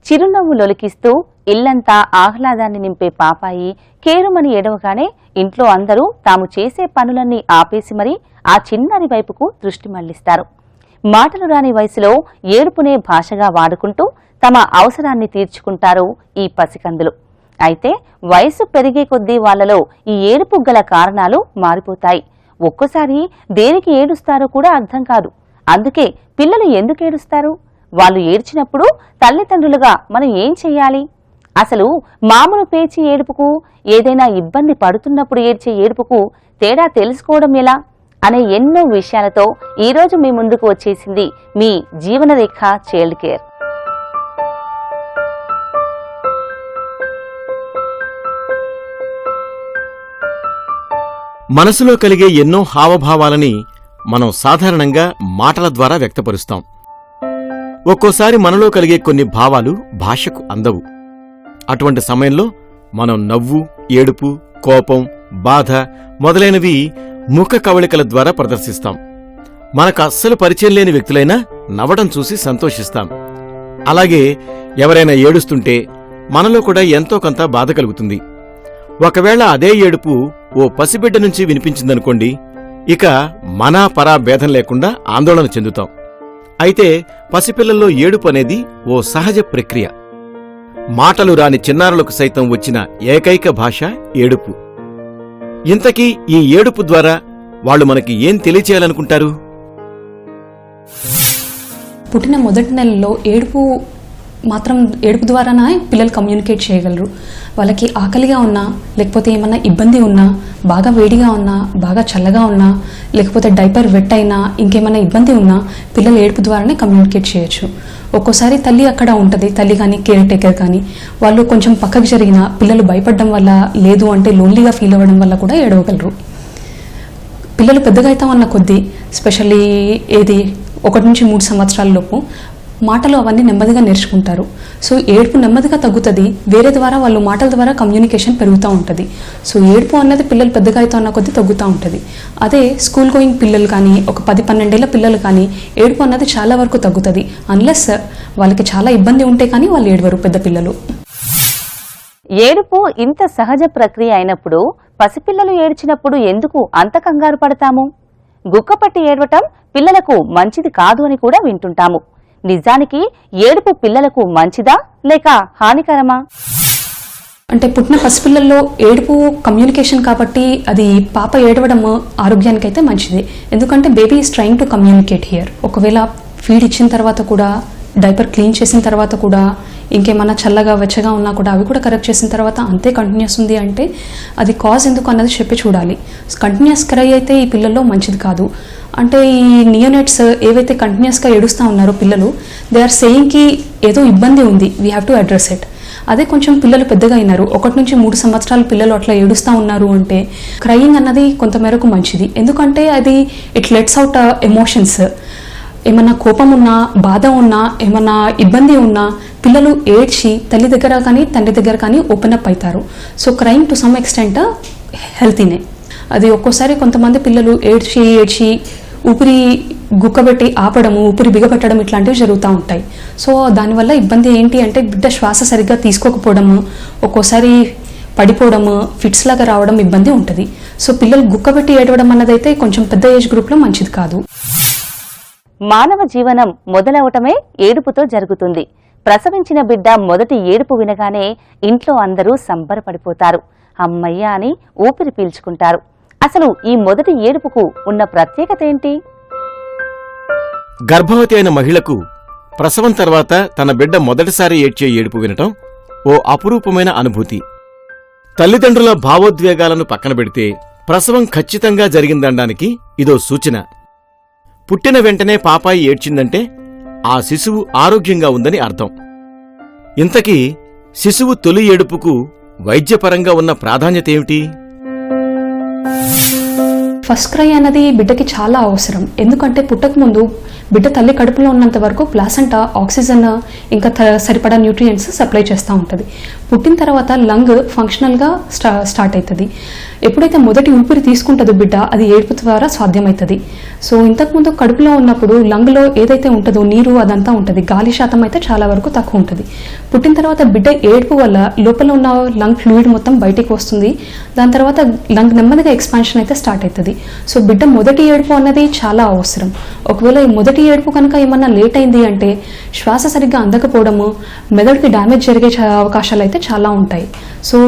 చిరునవ్వు లొలికిస్తూ ఇల్లంతా ఆహ్లాదాన్ని నింపే పాపాయి కేరుమని ఏడవగానే ఇంట్లో అందరూ తాము చేసే పనులన్నీ ఆపేసి మరీ ఆ చిన్నారి వైపుకు దృష్టి మళ్లిస్తారు. మాటలు రాని వయసులో ఏడుపునే భాషగా వాడుకుంటూ తమ అవసరాన్ని తీర్చుకుంటారు ఈ పసికందులు. అయితే వయసు పెరిగే కొద్దీ వాళ్లలో ఈ ఏడుపు గల కారణాలు మారిపోతాయి. ఒక్కోసారి దేనికి ఏడుస్తారో కూడా అర్థం కాదు. అందుకే పిల్లలు ఎందుకు ఏడుస్తారు? వాళ్ళు ఏడ్చినప్పుడు తల్లిదండ్రులుగా మనం ఏం చెయ్యాలి? అసలు మామూలు పేచి ఏడుపుకు, ఏదైనా ఇబ్బంది పడుతున్నప్పుడు ఏడ్చే ఏడుపుకు తేడా తెలుసుకోవడం ఎలా అనే ఎన్నో విషయాలతో ఈరోజు మీ ముందుకు వచ్చేసింది మీ జీవనరేఖ చైల్డ్ కేర్. మనసులో కలిగే ఎన్నో హావభావాలని మనం సాధారణంగా మాటల ద్వారా వ్యక్తపరుస్తాం. ఒక్కోసారి మనలో కలిగే కొన్ని భావాలు భాషకు అందవు. అటువంటి సమయంలో మనం నవ్వు, ఏడుపు, కోపం, బాధ మొదలైనవి ముఖ కవళికల ద్వారా ప్రదర్శిస్తాం. మనకు అస్సలు పరిచయం లేని వ్యక్తులైనా నవ్వడం చూసి సంతోషిస్తాం. అలాగే ఎవరైనా ఏడుస్తుంటే మనలో కూడా ఎంతో కొంత బాధ కలుగుతుంది. ఒకవేళ అదే ఏడుపు ఓ పసిబిడ్డ నుంచి వినిపించిందనుకోండి, ఇక మనా పరా భేదం లేకుండా ఆందోళన చెందుతాం. అయితే పసిపిల్లల్లో ఏడుపు అనేది ఓ సహజ ప్రక్రియ. మాటలు రాని చిన్నారులకు సైతం వచ్చిన ఏకైక భాష ఏడుపు. ఇంతకీ ఈ ఏడుపు ద్వారా వాళ్ళు మనకి ఏం తెలియచేయాలనుకుంటారు? పుట్టిన మొదటి నెలలో ఏడుపు ద్వారానే పిల్లలు కమ్యూనికేట్ చేయగలరు. వాళ్ళకి ఆకలిగా ఉన్నా, లేకపోతే ఏమన్నా ఇబ్బంది ఉన్నా, బాగా వేడిగా ఉన్నా, బాగా చల్లగా ఉన్నా, లేకపోతే డైపర్ వెట్ అయినా, ఇంకేమైనా ఇబ్బంది ఉన్నా పిల్లలు ఏడుపు ద్వారానే కమ్యూనికేట్ చేయొచ్చు. ఒక్కోసారి తల్లి అక్కడ ఉంటుంది, తల్లి కానీ కేర్ టేకర్ కానీ వాళ్ళు కొంచెం పక్కకు జరిగినా పిల్లలు భయపడడం వల్ల, లేదు అంటే లోన్లీగా ఫీల్ అవ్వడం వల్ల కూడా ఏడవగలరు. పిల్లలు పెద్దగా అవుతామన్న కొద్దీ, స్పెషల్లీ 1 నుంచి 3 సంవత్సరాల లోపు మాటలు అవన్నీ నెమ్మదిగా నేర్చుకుంటారు. సో ఏడుపు నెమ్మదిగా తగ్గుతుంది. వేరే ద్వారా వాళ్ళు మాటల ద్వారా కమ్యూనికేషన్ పెరుగుతూ ఉంటుంది. సో ఏడుపు అన్నది పిల్లలు పెద్దగా అవుతా ఉన్న కొద్దీ తగ్గుతూ ఉంటుంది. అదే స్కూల్ గోయింగ్ పిల్లలు కానీ, ఒక 10-12 ఏళ్ల పిల్లలు కానీ ఏడుపు అన్నది చాలా వరకు తగ్గుతుంది. అన్లెస్ వాళ్ళకి చాలా ఇబ్బంది ఉంటే కానీ వాళ్ళు ఏడవరు పెద్ద పిల్లలు. ఏడుపు ఇంత సహజ ప్రక్రియ అయినప్పుడు పసిపిల్లలు ఏడ్చినప్పుడు ఎందుకు అంత కంగారు పడతాము? గుక్కపట్టి ఏడవటం పిల్లలకు మంచిది కాదు అని కూడా వింటుంటాము. నిజానికి ఏడుపు పిల్లలకు మంచిదా లేక హానికరమా? అంటే పుట్టిన పసిపిల్లల్లో ఏడుపు కమ్యూనికేషన్ కాబట్టి అది పాప ఏడవడం ఆరోగ్యానికైతే మంచిది. ఎందుకంటే baby is trying to communicate here. ఒకవేళ ఫీడ్ ఇచ్చిన తర్వాత కూడా, డైపర్ క్లీన్ చేసిన తర్వాత కూడా, ఇంకేమన్నా చల్లగా వెచ్చగా ఉన్నా కూడా అవి కూడా కరెక్ట్ చేసిన తర్వాత అంతే కంటిన్యూస్ ఉంది అంటే అది కాజ్ ఎందుకు అన్నది చెప్పి చూడాలి. కంటిన్యూస్ క్రై అయితే ఈ పిల్లల్లో మంచిది కాదు. అంటే ఈ నియోనేట్స్ ఏవైతే కంటిన్యూస్గా ఏడుస్తూ ఉన్నారో పిల్లలు, దే ఆర్ సేయింగ్కి ఏదో ఇబ్బంది ఉంది, we have to address it. అదే కొంచెం పిల్లలు పెద్దగా అయినారు, 1 నుంచి 3 సంవత్సరాల పిల్లలు అట్లా ఏడుస్తూ ఉన్నారు అంటే క్రయింగ్ అన్నది కొంతమేరకు మంచిది. ఎందుకంటే అది ఇట్ లెట్స్ అవుట్ ఎమోషన్స్. ఏమన్నా కోపం ఉన్నా, బాధ ఉన్నా, ఏమన్నా ఇబ్బంది ఉన్నా పిల్లలు ఏడ్చి తల్లి దగ్గర కానీ తండ్రి దగ్గర కానీ ఓపెన్ అప్ అవుతారు. So crime to some extent హెల్తీనే. అది ఒక్కోసారి కొంతమంది పిల్లలు ఏడ్చి ఊపిరి గుక్కబెట్టి ఆపడము, ఊపిరి బిగబెట్టడం ఇట్లాంటివి జరుగుతూ ఉంటాయి. సో దానివల్ల ఇబ్బంది ఏంటి అంటే బిడ్డ శ్వాస సరిగ్గా తీసుకోకపోవడము, ఒక్కోసారి పడిపోవడము, ఫిట్స్ లాగా రావడం ఇబ్బంది ఉంటుంది. సో పిల్లలు గుక్కబెట్టి ఏడవడం అన్నదైతే కొంచెం పెద్ద ఏజ్ గ్రూప్లో మంచిది కాదు. మానవ జీవనం మొదలవటమే ఏడుపుతో జరుగుతుంది. ప్రసవించిన బిడ్డ మొదటి ఏడుపు వినగానే ఇంట్లో అందరూ సంబరపడిపోతారు. అమ్మయ్య అని ఊపిరి పీల్చుకుంటారు. అసలు ఈ మొదటి ఏడుపుకు ఉన్న ప్రత్యేకత ఏంటి? గర్భవతి అయిన మహిళకు ప్రసవం తర్వాత తన బిడ్డ మొదటిసారి ఏడ్చే ఏడుపు వినటం ఓ అపురూపమైన అనుభూతి. తల్లిదండ్రుల భావోద్వేగాలను పక్కన పెడితే ప్రసవం ఖచ్చితంగా జరిగిందనడానికి ఇదో సూచన. పుట్టిన వెంటనే పాపాయి ఏడ్చిందంటే ఆ శిశువు ఆరోగ్యంగా ఉందని అర్థం. ఇంతకీ శిశువు తొలి ఏడుపుకు వైద్యపరంగా ఉన్న ప్రాధాన్యత ఏమిటి? ఫస్ట్ క్రై అన్నది బిడ్డకి చాలా అవసరం. ఎందుకంటే పుట్టకముందు బిడ్డ తల్లి కడుపులో ఉన్నంత వరకు ప్లాసెంటా ఆక్సిజన్ ఇంకా సరిపడా న్యూట్రియంట్స్ సప్లై చేస్తూ ఉంటుంది. పుట్టిన తర్వాత లంగ్ ఫంక్షనల్గా స్టార్ట్ అవుతుంది. ఎప్పుడైతే మొదటి ఊపిరి తీసుకుంటుందో బిడ్డ, అది ఏడుపు ద్వారా సాధ్యమవుతుంది. సో ఇంతకుముందు కడుపులో ఉన్నప్పుడు లంగ్లో ఏదైతే ఉంటుందో నీరు అదంతా ఉంటుంది, గాలి శాతం అయితే చాలా వరకు తక్కువ ఉంటుంది. పుట్టిన తర్వాత బిడ్డ ఏడుపు వల్ల లోపల ఉన్న లంగ్ ఫ్లూయిడ్ మొత్తం బయటికి వస్తుంది. దాని తర్వాత లంగ్ నెమ్మదిగా ఎక్స్పాన్షన్ అయితే స్టార్ట్ అవుతుంది. సో బిడ్డ మొదటి ఏడుపు అన్నది చాలా అవసరం. ఒకవేళ ఈ మొదటి ఏడుపు కనుక ఏమన్నా లేట్ అయింది అంటే శ్వాస సరిగ్గా అందకపోవడము, మెదడుకి డ్యామేజ్ జరిగే అవకాశాలు అయితే చాలా ఉంటాయి. సో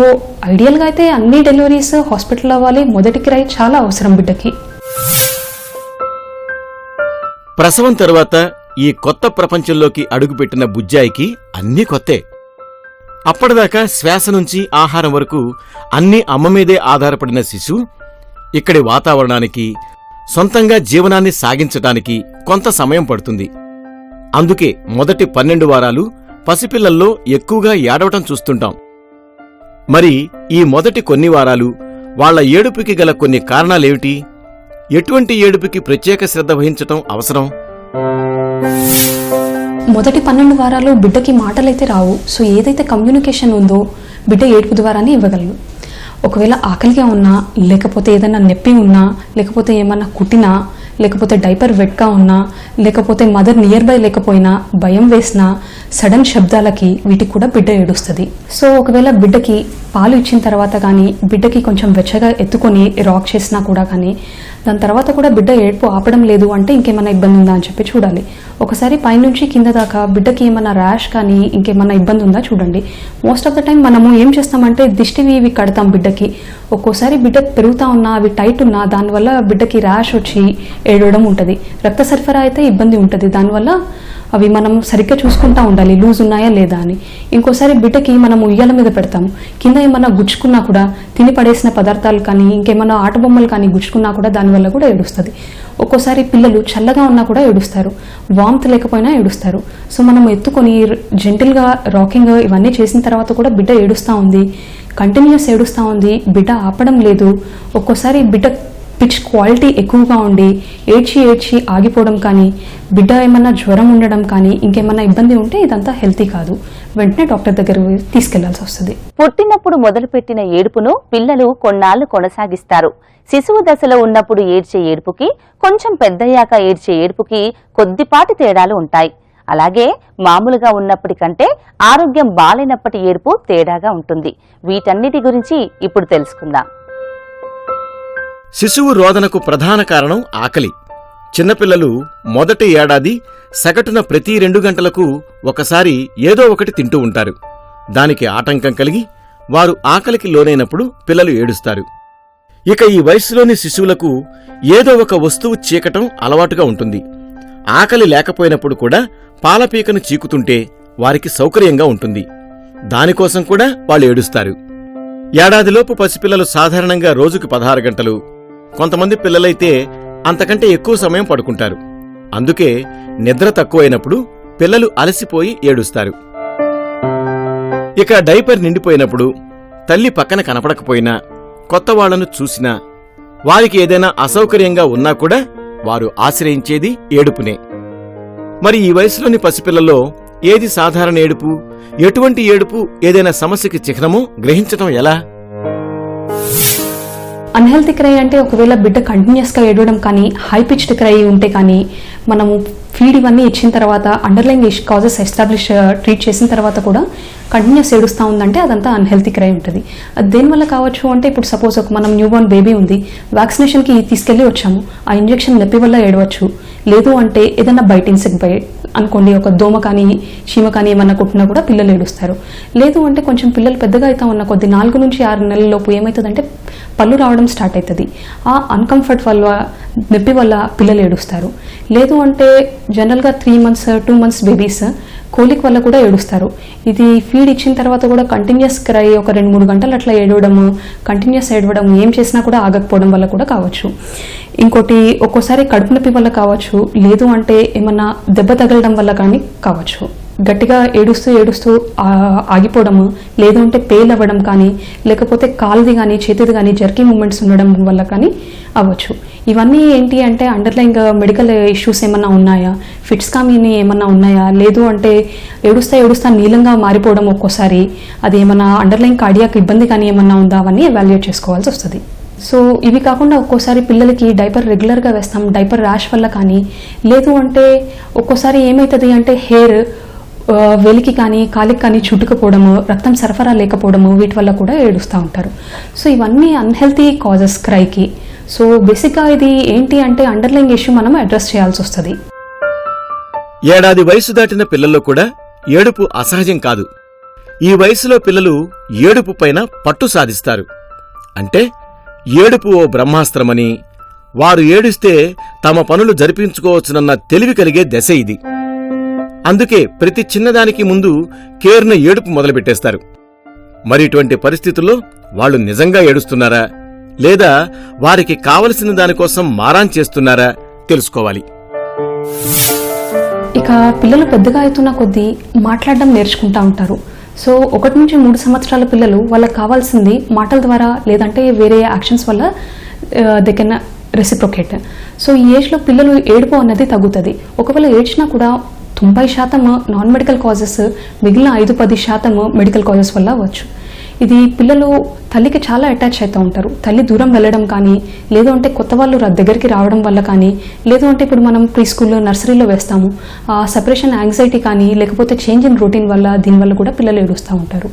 ఐడియల్గా అయితే అన్ని డెలివరీస్ హాస్పిటల్ అవ్వాలి. మొదటి కిరాయి చాలా అవసరం బిడ్డకి. ప్రసవం తరువాత ఈ కొత్త ప్రపంచంలోకి అడుగుపెట్టిన బుజ్జాయికి అన్నీ కొత్తే. అప్పటిదాకా శ్వాస నుంచి ఆహారం వరకు అన్నీ అమ్మ మీదే ఆధారపడిన శిశువు ఇక్కడి వాతావరణానికి, సొంతంగా జీవనాన్ని సాగించటానికి కొంత సమయం పడుతుంది. అందుకే మొదటి 12 వారాలు పసిపిల్లల్లో ఎక్కువగా ఏడవటం చూస్తుంటాం. మరి ఈ మొదటి కొన్ని వారాలు వాళ్ల ఏడుపుకి గల కొన్ని కారణాలేమిటి? ఎటువంటి ఏడుపుకి ప్రత్యేక శ్రద్ధ వహించటం అవసరం? మొదటి 12 వారాలు బిడ్డకి మాటలైతే రావు. సో ఏదైతే కమ్యూనికేషన్ ఉందో బిడ్డ ఏడుపు ద్వారానే ఇవ్వగలరు. ఒకవేళ ఆకలిగా ఉన్నా, లేకపోతే ఏదైనా నొప్పి ఉన్నా, లేకపోతే ఏమన్నా కుట్టినా, లేకపోతే డైపర్ వెట్గా ఉన్నా, లేకపోతే మదర్ నియర్ బై లేకపోయినా, భయం వేసినా, సడన్ శబ్దాలకి వీటికి కూడా బిడ్డ ఏడుస్తుంది. సో ఒకవేళ బిడ్డకి పాలు ఇచ్చిన తర్వాత కానీ, బిడ్డకి కొంచెం వెచ్చగా ఎత్తుకొని రాక్ చేసినా కూడా కానీ, దాని తర్వాత కూడా బిడ్డ ఏడుపు ఆపడం లేదు అంటే ఇంకేమైనా ఇబ్బంది ఉందా అని చెప్పి చూడాలి. ఒకసారి పైనుంచి కింద దాకా బిడ్డకి ఏమైనా ర్యాష్ కానీ ఇంకేమైనా ఇబ్బంది ఉందా చూడండి. మోస్ట్ ఆఫ్ ద టైం మనము ఏం చేస్తామంటే దిష్టివి ఇవి కడతాం బిడ్డకి. ఒక్కోసారి బిడ్డ పెరుగుతా ఉన్నా, అవి టైట్ ఉన్నా, దానివల్ల బిడ్డకి ర్యాష్ వచ్చి ఏడవడం ఉంటుంది. రక్త సరఫరా అయితే ఇబ్బంది ఉంటుంది. దానివల్ల అవి మనం సరిగ్గా చూసుకుంటా ఉండాలి, లూజ్ ఉన్నాయా లేదా అని. ఇంకోసారి బిడ్డకి మనం ఉయ్యాల మీద పెడతాము, కింద ఏమన్నా గుచ్చుకున్నా కూడా, తిని పడేసిన పదార్థాలు కానీ ఇంకేమన్నా ఆట బొమ్మలు కానీ గుచ్చుకున్నా కూడా దానివల్ల కూడా ఏడుస్తుంది. ఒక్కోసారి పిల్లలు చల్లగా ఉన్నా కూడా ఏడుస్తారు, వామ్త్ లేకపోయినా ఏడుస్తారు. సో మనం ఎత్తుకొని జెంటిల్గా రాకింగ్ ఇవన్నీ చేసిన తర్వాత కూడా బిడ్డ ఏడుస్తూ ఉంది, కంటిన్యూస్ ఏడుస్తూ ఉంది, బిడ్డ ఆపడం లేదు. ఒక్కోసారి బిడ్డ పిచ్ క్వాలిటీ ఎక్కువగా ఉండి ఏడ్చి ఆగిపోవడం కానీ, బిడ్డ ఏమన్నా జ్వరం ఉండడం కానీ ఇంకేమన్నా ఇబ్బంది ఉంటే ఇదంతా హెల్తీ కాదు. వెంటనే డాక్టర్ దగ్గర తీసుకెళ్లాల్సి వస్తుంది. పుట్టినప్పుడు మొదలుపెట్టిన ఏడుపును పిల్లలు కొన్నాళ్లు కొనసాగిస్తారు. శిశువు దశలో ఉన్నప్పుడు ఏడ్చే ఏడుపుకి, కొంచెం పెద్దయ్యాక ఏడ్చే ఏడుపుకి కొద్దిపాటి తేడాలు ఉంటాయి. అలాగే మామూలుగా ఉన్నప్పటికంటే ఆరోగ్యం బాలేనప్పటి ఏడుపు తేడాగా ఉంటుంది. వీటన్నిటి గురించి ఇప్పుడు తెలుసుకుందాం. శిశువు రోదనకు ప్రధాన కారణం ఆకలి. చిన్నపిల్లలు మొదటి ఏడాది సగటున ప్రతి 2 గంటలకు ఒకసారి ఏదో ఒకటి తింటూ ఉంటారు. దానికి ఆటంకం కలిగి వారు ఆకలికి లోనైనప్పుడు పిల్లలు ఏడుస్తారు. ఇక ఈ వయస్సులోని శిశువులకు ఏదో ఒక వస్తువు చీకటం అలవాటుగా ఉంటుంది. ఆకలి లేకపోయినప్పుడు కూడా పాలపీకను చీకుతుంటే వారికి సౌకర్యంగా ఉంటుంది. దానికోసం కూడా వాళ్ళు ఏడుస్తారు. ఏడాదిలోపు పసిపిల్లలు సాధారణంగా రోజుకు 16 గంటలు, కొంతమంది పిల్లలైతే అంతకంటే ఎక్కువ సమయం పడుకుంటారు. అందుకే నిద్ర తక్కువైనప్పుడు పిల్లలు అలసిపోయి ఏడుస్తారు. ఇక డైపర్ నిండిపోయినప్పుడు, తల్లి పక్కన కనపడకపోయినా, కొత్త వాళ్లను చూసినా, వారికి ఏదైనా అసౌకర్యంగా ఉన్నా కూడా వారు ఆశ్రయించేది ఏడుపునే. మరి ఈ వయసులోని పసిపిల్లలో ఏది సాధారణ ఏడుపు, ఎటువంటి ఏడుపు ఏదైనా సమస్యకి చిహ్నమో గ్రహించటం ఎలా? అన్హెల్తీ క్రై అంటే ఒకవేళ బిడ్డ కంటిన్యూస్గా ఏడవడం కానీ, హై పిచ్డ్ క్రై ఉంటే కానీ, మనము ఫీడ్ ఇవన్నీ ఇచ్చిన తర్వాత అండర్లైన్ కాజెస్ ఎస్టాబ్లిష్ ట్రీట్ చేసిన తర్వాత కూడా కంటిన్యూస్ ఏడుస్తూ ఉందంటే అదంతా అన్హెల్తీ క్రై ఉంటుంది. అది దేనివల్ల కావచ్చు అంటే, ఇప్పుడు సపోజ్ మనం న్యూబోర్న్ బేబీ ఉంది, వ్యాక్సినేషన్కి తీసుకెళ్ళి వచ్చాము, ఆ ఇంజెక్షన్ నొప్పి వల్ల ఏడవచ్చు. లేదు అంటే ఏదైనా బయట ఇన్సెక్ట్ బయట అనుకోండి, ఒక దోమ కానీ చీమ కానీ ఏమన్నా కుట్టినా కూడా పిల్లలు ఏడుస్తారు. లేదు అంటే కొంచెం పిల్లలు పెద్దగా అవుతా ఉన్న కొద్ది 4 నుంచి 6 నెలలలోపు ఏమవుతుందంటే పళ్ళు రావడం స్టార్ట్ అవుతుంది. ఆ అన్కంఫర్ట్ వల్ల, నొప్పి వల్ల పిల్లలు ఏడుస్తారు. లేదు అంటే జనరల్గా 3 months 2 months బేబీస్ కోలిక్ వల్ల కూడా ఏడుస్తారు. ఇది ఫీడ్ ఇచ్చిన తర్వాత కూడా కంటిన్యూస్ క్రై, ఒక 2-3 గంటలు అట్లా ఏడవడము, కంటిన్యూస్ ఏడవడం, ఏం చేసినా కూడా ఆగకపోవడం వల్ల కూడా కావచ్చు. ఇంకోటి ఒక్కోసారి కడుపు నొప్పి వల్ల కావచ్చు, లేదు అంటే ఏమన్నా దెబ్బ తగలడం వల్ల కానీ కావచ్చు. గట్టిగా ఏడుస్తూ ఏడుస్తూ ఆగిపోవడము, లేదు అంటే పేల్ అవ్వడం కానీ, లేకపోతే కాలుది కానీ చేతిది కానీ జర్కీ మూమెంట్స్ ఉండడం వల్ల కానీ అవ్వచ్చు. ఇవన్నీ ఏంటి అంటే అండర్లైన్ మెడికల్ ఇష్యూస్ ఏమన్నా ఉన్నాయా, ఫిట్స్ కానీ ఏమన్నా ఉన్నాయా, లేదు అంటే ఏడుస్తా నీలంగా మారిపోవడం ఒక్కోసారి, అది ఏమన్నా అండర్లైన్ కార్డియాక్ ఇబ్బంది కానీ ఏమన్నా ఉందా, అవన్నీ ఎవాల్యుయేట్ చేసుకోవాల్సి వస్తుంది. సో ఇవి కాకుండా ఒక్కోసారి పిల్లలకి డైపర్ రెగ్యులర్గా వేస్తాం, డైపర్ ర్యాష్ వల్ల కానీ, లేదు అంటే ఒక్కోసారి ఏమవుతుంది అంటే హెయిర్ వెలికి కానీ కాలికి కానీ చుట్టుకుపోవడము, రక్తం సరఫరా లేకపోవడము, వీటి వల్ల కూడా ఏడుస్తూ ఉంటారు. సో ఇవన్నీ అన్హెల్తీ కాజెస్ క్రైకి. సో బేసిక్గా ఇది ఏంటి అంటే అండర్లైన్ ఇష్యూ మనం అడ్రస్ చేయాల్సి వస్తుంది. ఏడాది వయసు దాటిన పిల్లల్లో కూడా ఏడుపు అసహజం కాదు. ఈ వయసులో పిల్లలు ఏడుపు పైన పట్టు సాధిస్తారు. అంటే ఏడుపు ఓ బ్రహ్మాస్త్రమని, వారు ఏడుస్తే తమ పనులు జరిపించుకోవచ్చునన్న తెలివి కలిగే దశ ఇది. అందుకే ప్రతి చిన్నదానికి ముందు కేర్న ఏడుపు మొదలుపెట్టేస్తారు. మరి ఇటువంటి పరిస్థితుల్లో వాళ్ళు నిజంగా ఏడుస్తున్నారా, లేదా వారికి కావలసిన దానికోసం మారాన్ చేస్తున్నారా తెలుసుకోవాలి. ఇక పిల్లలు పెద్దగా అవుతున్న కొద్దీ మాట్లాడడం నేర్చుకుంటా ఉంటారు. సో 1 నుంచి 3 సంవత్సరాల పిల్లలు వాళ్ళకి కావాల్సింది మాటల ద్వారా లేదంటే వేరే యాక్షన్స్ వల్ల దే కెన్ రెసిప్రొకేట్. సో ఈ ఏజ్లో పిల్లలు ఏడుపు అన్నది తగ్గుతుంది. ఒకవేళ ఏడ్చినా కూడా 90% నాన్ మెడికల్ కాజెస్, మిగిలిన 5-10% మెడికల్ కాజెస్ వల్ల అవ్వచ్చు. ఇది పిల్లలు తల్లికి చాలా అటాచ్ అవుతూ ఉంటారు. తల్లి దూరం వెళ్ళడం కానీ, లేదు అంటే కొత్త వాళ్ళు దగ్గరికి రావడం వల్ల కానీ, లేదు అంటే ఇప్పుడు మనం ప్రీ స్కూల్లో నర్సరీలో వేస్తాము, ఆ సపరేషన్ యాంగ్జైటీ కానీ, లేకపోతే చేంజ్ ఇన్ రొటీన్ వల్ల, దీనివల్ల కూడా పిల్లలు ఏడుస్తూ ఉంటారు.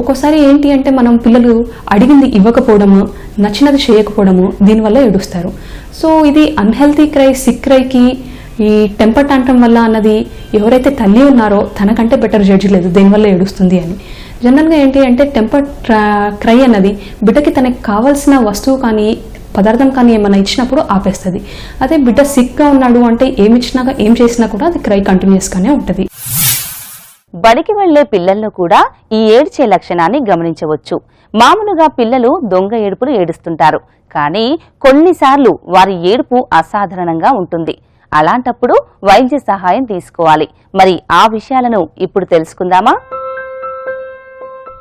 ఒక్కోసారి ఏంటి అంటే మనం పిల్లలు అడిగింది ఇవ్వకపోవడము, నచ్చినది చేయకపోవడము, దీనివల్ల ఏడుస్తారు. సో ఇది అన్హెల్తీ క్రై, సిక్ క్రైకి ఈ టెంపర్ టాంట్రమ్ వల్ల అన్నది ఎవరైతే తల్లి ఉన్నారో తనకంటే బెటర్ జడ్జి లేదు దేనివల్ల ఏడుస్తుంది అని. జనరల్గా ఏంటి అంటే టెంపర్ క్రై అన్నది బిడ్డకి తనకి కావాల్సిన వస్తువు కానీ పదార్థం కానీ ఏమైనా ఇచ్చినప్పుడు ఆపేస్తుంది. అదే బిడ్డ సిక్గా ఉన్నాడు అంటే ఏం చేసినా కూడా అది క్రై కంటిన్యూస్గానే ఉంటుంది. బడికి వెళ్లే పిల్లల్లో కూడా ఈ ఏడ్చే లక్షణాన్ని గమనించవచ్చు. మామూలుగా పిల్లలు దొంగ ఏడుపులు ఏడుస్తుంటారు, కానీ కొన్నిసార్లు వారి ఏడుపు అసాధారణంగా ఉంటుంది. అలాంటప్పుడు వైద్య సహాయం తీసుకోవాలి. మరి ఆ విషయాలను ఇప్పుడు తెలుసుకుందామా?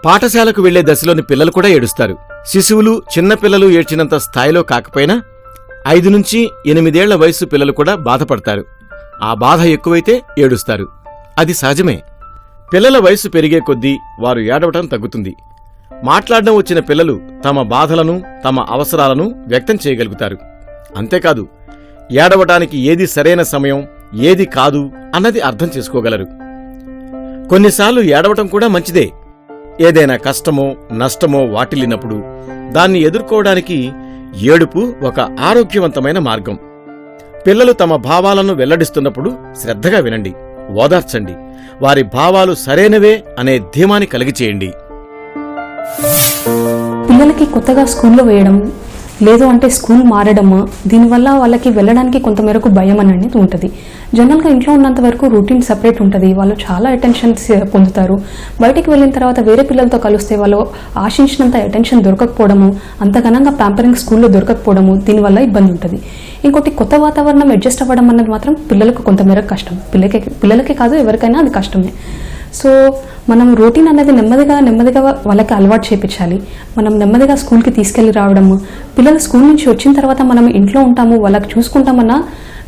పాఠశాలకు వెళ్లే దశలోని పిల్లలు కూడా ఏడుస్తారు. శిశువులు, చిన్నపిల్లలు ఏడ్చినంత స్థాయిలో కాకపోయినా 5 నుంచి 8 ఏళ్ల వయసు పిల్లలు కూడా బాధపడతారు. ఆ బాధ ఎక్కువైతే ఏడుస్తారు. అది సహజమే. పిల్లల వయసు పెరిగే కొద్దీ వారు ఏడవటం తగ్గుతుంది. మాట్లాడడం వచ్చిన పిల్లలు తమ బాధలను, తమ అవసరాలను వ్యక్తం చేయగలుగుతారు. అంతేకాదు, ఏడవటానికి ఏది సరైన సమయం, ఏది కాదు అన్నది అర్థం చేసుకోగలరు. కొన్నిసార్లు ఏడవటం కూడా మంచిదే. ఏదైనా కష్టమో నష్టమో వాటిల్లినప్పుడు దాన్ని ఎదుర్కోవడానికి ఏడుపు ఒక ఆరోగ్యవంతమైన మార్గం. పిల్లలు తమ భావాలను వెల్లడిస్తున్నప్పుడు శ్రద్ధగా వినండి, ఓదార్చండి. వారి భావాలు సరైనవే అనే ధీమాని కలిగిచేయండి. పిల్లలకి కొత్తగా స్కూల్లో వేయడం, లేదు అంటే స్కూల్ మారడము, దీనివల్ల వాళ్ళకి వెళ్ళడానికి కొంతమేరకు భయం అనేది ఉంటుంది. జనరల్గా ఇంట్లో ఉన్నంత వరకు రొటీన్ సపరేట్ ఉంటుంది. వాళ్ళు చాలా అటెన్షన్స్ పొందుతారు. బయటికి వెళ్ళిన తర్వాత వేరే పిల్లలతో కలిస్తే వాళ్ళు ఆశించినంత అటెన్షన్ దొరకకపోవడము, అంత ఘనంగా ప్యాంపరింగ్ స్కూల్లో దొరకకపోవడము, దీనివల్ల ఇబ్బంది ఉంటుంది. ఇంకోటి కొత్త వాతావరణం అడ్జస్ట్ అవ్వడం అన్నది మాత్రం పిల్లలకు కొంతమేరకు కష్టం. పిల్లలకే కాదు ఎవరికైనా అది కష్టమే. సో మనం రొటీన్ అనేది నెమ్మదిగా వాళ్ళకి అలవాటు చేయించాలి. మనం నెమ్మదిగా స్కూల్కి తీసుకెళ్లి రావడము, పిల్లలు స్కూల్ నుంచి వచ్చిన తర్వాత మనం ఇంట్లో ఉంటాము, వాళ్ళకి చూసుకుంటామన్న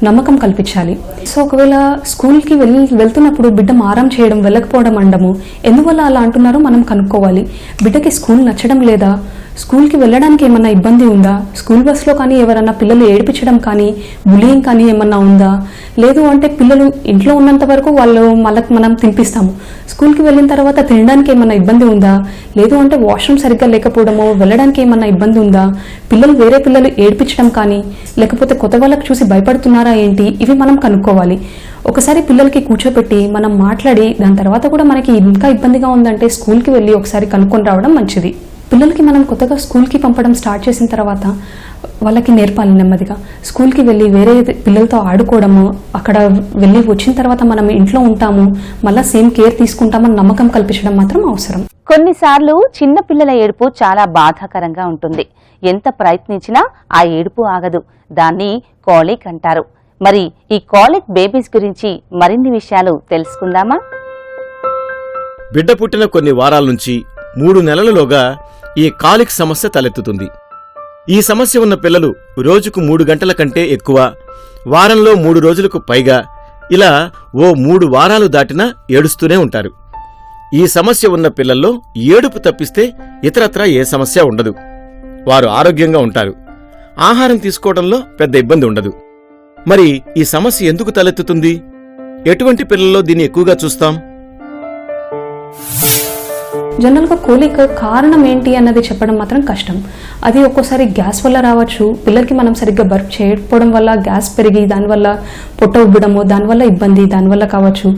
నమ్మకం కల్పించాలి. సో ఒకవేళ స్కూల్కి వెళ్తున్నప్పుడు బిడ్డ మారం చేయడం, వెళ్ళకపోవడం అనడము, ఎందువల్ల అలా అంటున్నారో మనం కనుక్కోవాలి. బిడ్డకి స్కూల్ నచ్చడం లేదా, స్కూల్కి వెళ్ళడానికి ఏమన్నా ఇబ్బంది ఉందా, స్కూల్ బస్లో కానీ ఎవరన్నా పిల్లలు ఏడిపించడం కానీ, బులియింగ్ కానీ ఏమన్నా ఉందా, లేదు అంటే పిల్లలు ఇంట్లో ఉన్నంత వరకు వాళ్ళకి మనం తినిపిస్తాము, స్కూల్కి వెళ్ళిన తర్వాత తినడానికి ఏమన్నా ఇబ్బంది ఉందా, లేదు అంటే వాష్రూమ్ సరిగ్గా లేకపోవడమో వెళ్ళడానికి ఏమన్నా ఇబ్బంది ఉందా, వేరే పిల్లలు ఏడిపించడం కానీ, లేకపోతే కొత్త వాళ్ళకి చూసి భయపడుతున్నారా ఏంటి, ఇవి మనం కనుక్కోవాలి. ఒకసారి పిల్లలకి కూర్చోపెట్టి మనం మాట్లాడి దాని తర్వాత కూడా మనకి ఇంకా ఇబ్బందిగా ఉందంటే స్కూల్కి వెళ్ళి ఒకసారి కనుక్కొని రావడం మంచిది. పిల్లలకి మనం కొత్తగా స్కూల్కి పంపడం స్టార్ట్ చేసిన తర్వాత వాళ్ళకి నేర్పాలి నెమ్మదిగా. స్కూల్కి వెళ్ళి వేరే పిల్లలతో ఆడుకోవడము, అక్కడ వెళ్ళి వచ్చిన తర్వాత మనం ఇంట్లో ఉంటాము, మళ్ళీ సేమ్ కేర్ తీసుకుంటామని నమ్మకం కల్పించడం మాత్రం అవసరం. కొన్నిసార్లు చిన్న పిల్లల ఏడుపు చాలా బాధాకరంగా ఉంటుంది. ఎంత ప్రయత్నించినా ఆ ఏడుపు ఆగదు. దాన్ని కాలిక్ అంటారు. మరి ఈ కాలిక్ బేబీస్ గురించి మరిన్ని విషయాలు తెలుసుకుందామా? బిడ్డ పుట్టిన కొన్ని వారాల నుంచి 3 నెలలలోగా ఈ కాలిక్ సమస్య తలెత్తుతుంది. ఈ సమస్య ఉన్న పిల్లలు రోజుకు 3 గంటల కంటే ఎక్కువ, వారంలో 3 రోజులకు పైగా, ఇలా ఓ 3 వారాలు దాటినా ఏడుస్తూనే ఉంటారు. ఈ సమస్య ఉన్న పిల్లల్లో ఏడుపు తప్పిస్తే ఇతరత్రా ఏ సమస్య ఉండదు. వారు ఆరోగ్యంగా ఉంటారు. ఆహారం తీసుకోవడంలో పెద్ద ఇబ్బంది ఉండదు. మరి ఈ సమస్య ఎందుకు తలెత్తుతుంది? ఎటువంటి పిల్లల్లో దీన్ని ఎక్కువగా చూస్తాం? జనరల్గా కోలిక్ కారణం ఏంటి అన్నది చెప్పడం మాత్రం కష్టం. అది ఒక్కోసారి గ్యాస్ వల్ల రావచ్చు, పిల్లలకి మనం సరిగ్గా బర్ప్ చేయకపోవడం వల్ల గ్యాస్ పెరిగి దానివల్ల పొట్ట ఉబ్బడము, దానివల్ల ఇబ్బంది, దానివల్ల కావచ్చు.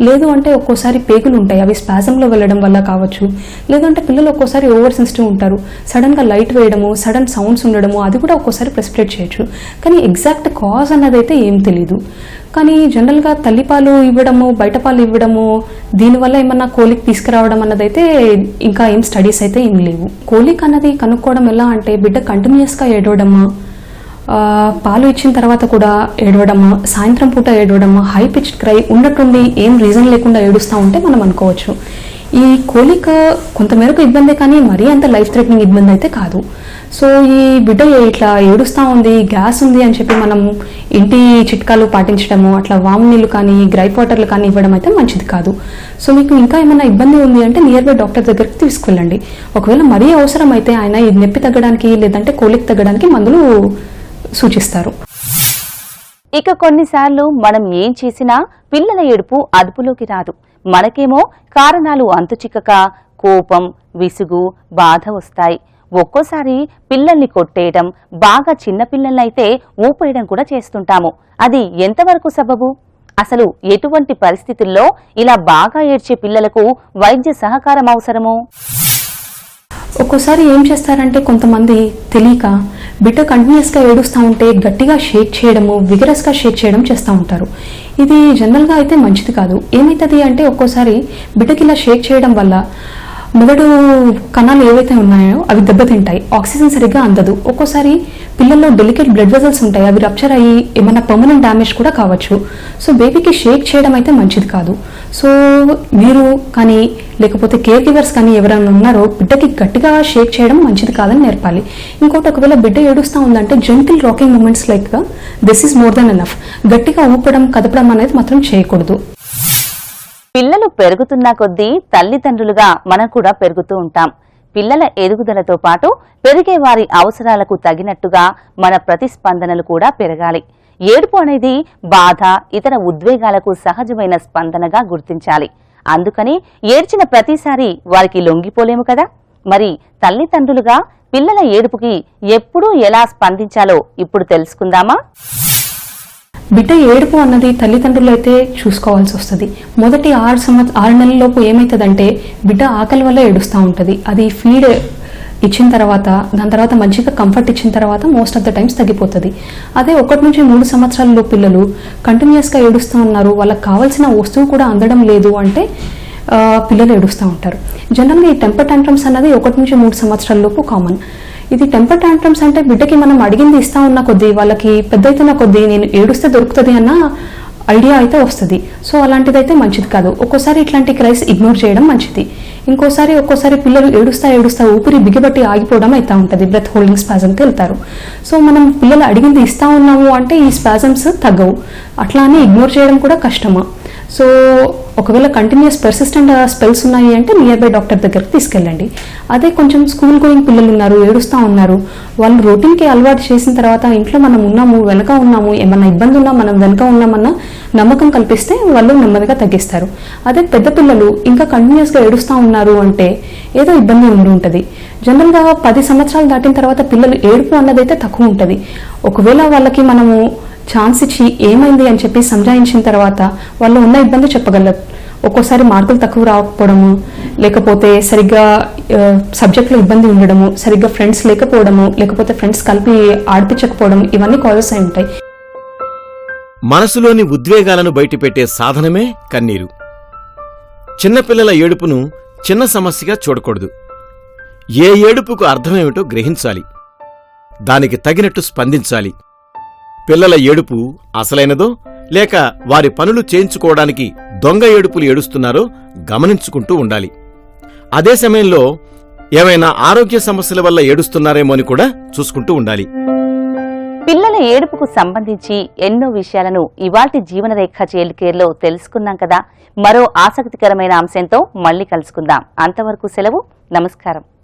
లేదు అంటే ఒక్కోసారి పేగులు ఉంటాయి, అవి స్పాజంలో వెళ్ళడం వల్ల కావచ్చు. లేదంటే పిల్లలు ఒక్కోసారి ఓవర్ సెన్సిటివ్ ఉంటారు, సడన్గా లైట్ వేయడము, సడన్ సౌండ్స్ ఉండడము, అది కూడా ఒక్కోసారి ప్రెసిపిటేట్ చేయొచ్చు. కానీ ఎగ్జాక్ట్ కాజ్ అన్నదైతే ఏం తెలీదు. కానీ జనరల్గా తల్లిపాలు ఇవ్వడము, బయట పాలు ఇవ్వడము, దీనివల్ల ఏమన్నా కోలిక్ తీసుకురావడం అన్నదైతే ఇంకా ఏం స్టడీస్ అయితే ఏం లేవు. కోలిక్ అన్నది కనుక్కోవడం ఎలా అంటే బిడ్డ కంటిన్యూస్గా ఏడవడము, పాలు ఇచ్చిన తర్వాత కూడా ఏడవడము, సాయంత్రం పూట ఏడవడము, హై పిచ్ క్రై ఉన్నట్టుండి ఏం రీజన్ లేకుండా ఏడుస్తూ ఉంటే మనం అనుకోవచ్చు. ఈ కోలిక్ కొంతమేరకు ఇబ్బందే, కానీ మరీ అంత లైఫ్ థ్రెటనింగ్ ఇబ్బంది అయితే కాదు. సో ఈ బిడ్డ ఇట్లా ఏడుస్తూ ఉంది, గ్యాస్ ఉంది అని చెప్పి మనం ఇంటి చిట్కాలు పాటించడము, అట్లా వాము నీళ్ళు కానీ గ్రైప్ వాటర్లు కానీ ఇవ్వడం అయితే మంచిది కాదు. సో మీకు ఇంకా ఏమైనా ఇబ్బంది ఉంది అంటే నియర్ బై డాక్టర్ దగ్గరికి తీసుకెళ్ళండి. ఒకవేళ మరీ అవసరం అయితే ఆయన ఈ నొప్పి తగ్గడానికి లేదంటే కోలిక్ తగ్గడానికి మందులు సూచిస్తారు. ఇక కొన్నిసార్లు మనం ఏం చేసినా పిల్లల ఏడుపు అదుపులోకి రాదు. మనకేమో కారణాలు అంతుచిక్కక కోపం, విసుగు, బాధ వస్తాయి. ఒక్కోసారి పిల్లల్ని కొట్టేయడం, బాగా చిన్నపిల్లలైతే ఊపేయడం కూడా చేస్తుంటాము. అది ఎంతవరకు సబబు? అసలు ఎటువంటి పరిస్థితుల్లో ఇలా బాగా ఏడ్చే పిల్లలకు వైద్య సహకారం అవసరము? ఒక్కోసారి ఏం చేస్తారంటే కొంతమంది తెలియక బిడ్డ కంటిన్యూస్గా ఏడుస్తూ ఉంటే గట్టిగా షేక్ చేయడము, విగరస్గా షేక్ చేయడం చేస్తూ ఉంటారు. ఇది జనరల్గా అయితే మంచిది కాదు. ఏమవుతుంది అంటే ఒక్కోసారి బిడ్డకి ఇలా షేక్ చేయడం వల్ల మెదడు కణాలు ఏవైతే ఉన్నాయో అవి దెబ్బతింటాయి, ఆక్సిజన్ సరిగ్గా అందదు. ఒక్కోసారి పిల్లల్లో డెలికేట్ బ్లడ్ వెజల్స్ ఉంటాయి, అవి రప్చర్ అయ్యి ఏమైనా పర్మనెంట్ డ్యామేజ్ కూడా కావచ్చు. సో బేబీకి షేక్ చేయడం అయితే మంచిది కాదు. సో మీరు కానీ లేకపోతే కేర్ గివర్స్ కానీ ఎవరైనా ఉన్నారో బిడ్డకి గట్టిగా షేక్ చేయడం మంచిది కాదని నేర్పాలి. ఇంకోటి, ఒకవేళ బిడ్డ ఏడుస్తూ ఉందంటే gentle rocking moments like this is more than enough. గట్టిగా ఊపడం, కదపడం అనేది మాత్రం చేయకూడదు. పిల్లలు పెరుగుతున్న కొద్దీ తల్లిదండ్రులుగా మనం కూడా పెరుగుతూ ఉంటాం. పిల్లల ఎదుగుదలతో పాటు పెరిగే వారి అవసరాలకు తగినట్టుగా మన ప్రతిస్పందనలు కూడా పెరగాలి. ఏడుపు అనేది బాధ, ఇతర ఉద్వేగాలకు సహజమైన స్పందనగా గుర్తించాలి. అందుకని ఏడ్చిన ప్రతిసారి వారికి లొంగిపోలేము కదా. మరి తల్లిదండ్రులుగా పిల్లల ఏడుపుకి ఎప్పుడు ఎలా స్పందించాలో ఇప్పుడు తెలుసుకుందామా? బిడ్డ ఏడుపు అన్నది తల్లిదండ్రులు అయితే చూసుకోవాల్సి వస్తుంది. మొదటి 6 నెలలలోపు ఏమవుతుందంటే బిడ్డ ఆకలి వల్ల ఏడుస్తూ ఉంటుంది. అది ఫీడ్ ఇచ్చిన తర్వాత, దాని తర్వాత మంచిగా కంఫర్ట్ ఇచ్చిన తర్వాత మోస్ట్ ఆఫ్ ద టైమ్స్ తగ్గిపోతుంది. అదే 1 నుంచి 3 సంవత్సరాలలో పిల్లలు కంటిన్యూస్గా ఏడుస్తూ ఉన్నారు, వాళ్ళకి కావాల్సిన వస్తువు కూడా అందడం లేదు అంటే పిల్లలు ఏడుస్తూ ఉంటారు. జనరల్గా ఈ టెంపర్ టాంట్రమ్స్ అన్నది 1 నుంచి 3 సంవత్సరాలలోపు కామన్. ఇది టెంపర్ టాంట్రమ్స్ అంటే బిడ్డకి మనం అడిగింది ఇస్తా ఉన్న కొద్దీ, వాళ్ళకి పెద్ద అవుతున్న కొద్దీ నేను ఏడుస్తే దొరుకుతుంది అన్న ఐడియా అయితే వస్తుంది. సో అలాంటిదైతే మంచిది కాదు. ఒక్కోసారి ఇట్లాంటి క్రైస్ ఇగ్నోర్ చేయడం మంచిది. ఒక్కోసారి పిల్లలు ఏడుస్తా ఊపిరి బిగిబట్టి ఆగిపోవడం అవుతూ ఉంటుంది, బ్రెత్ హోల్డింగ్ స్పాజమ్కి వెళ్తారు. సో మనం పిల్లలు అడిగింది ఇస్తా ఉన్నాము అంటే ఈ స్పాజమ్స్ తగ్గవు. అట్లా అని ఇగ్నోర్ చేయడం కూడా కష్టమా. సో ఒకవేళ కంటిన్యూస్ పర్సిస్టెంట్ స్పెల్స్ ఉన్నాయి అంటే నియర్ బై డాక్టర్ దగ్గరికి తీసుకెళ్ళండి. అదే కొంచెం స్కూల్ గోయింగ్ పిల్లలు ఉన్నారు, ఏడుస్తూ ఉన్నారు, వాళ్ళు రొటీన్కి అలవాటు చేసిన తర్వాత ఇంట్లో మనం ఉన్నాము, వెనక ఉన్నాము, ఏమన్నా ఇబ్బంది ఉన్నా మనం వెనక ఉన్నామన్న నమ్మకం కల్పిస్తే వాళ్ళు నెమ్మదిగా తగ్గిస్తారు. అదే పెద్ద పిల్లలు ఇంకా కంటిన్యూస్గా ఏడుస్తూ ఉన్నారు అంటే ఏదో ఇబ్బంది ఉండి ఉంటుంది. జనరల్గా 10 సంవత్సరాలు దాటిన తర్వాత పిల్లలు ఏడుపు అన్నదైతే తక్కువ ఉంటుంది. ఒకవేళ వాళ్ళకి మనము ఛాన్స్ ఇచ్చి ఏమైంది అని చెప్పి సంజాయించిన తర్వాత వాళ్ళు ఉన్న ఇబ్బంది చెప్పగలరు. ఒక్కోసారి మార్కులు తక్కువ రాకపోవడము, లేకపోతే సరిగ్గా సబ్జెక్ట్లో ఇబ్బంది ఉండడము, సరిగ్గా ఫ్రెండ్స్ లేకపోవడము, లేకపోతే ఫ్రెండ్స్ కలిపి ఆడిపించకపోవడం, ఇవన్నీ కాజెస్ అయి ఉంటాయి. మనసులోని ఉద్వేగాలను బయటపెట్టే సాధనమే కన్నీరు. చిన్నపిల్లల ఏడుపును చిన్న సమస్యగా చూడకూడదు. ఏ ఏడుపుకు అర్థమేమిటో గ్రహించాలి, దానికి తగినట్టు స్పందించాలి. పిల్లల ఏడుపు అసలైనదో లేక వారి పనులు చేయించుకోవడానికి దొంగ ఏడుపులు ఏడుస్తున్నారో గమనించుకుంటూ ఉండాలి. అదే సమయంలో ఏమైనా ఆరోగ్య సమస్యల వల్ల ఏడుస్తున్నారేమో అని కూడా చూసుకుంటూ ఉండాలి. పిల్లల ఏడుపుకు సంబంధించి ఎన్నో విషయాలను ఇవాల్టి జీవనరేఖ చైల్డ్ కేర్లో తెలుసుకున్నాం కదా. మరో ఆసక్తికరమైన అంశంతో మళ్లీ కలుసుకుందాం. అంతవరకు సెలవు. నమస్కారం.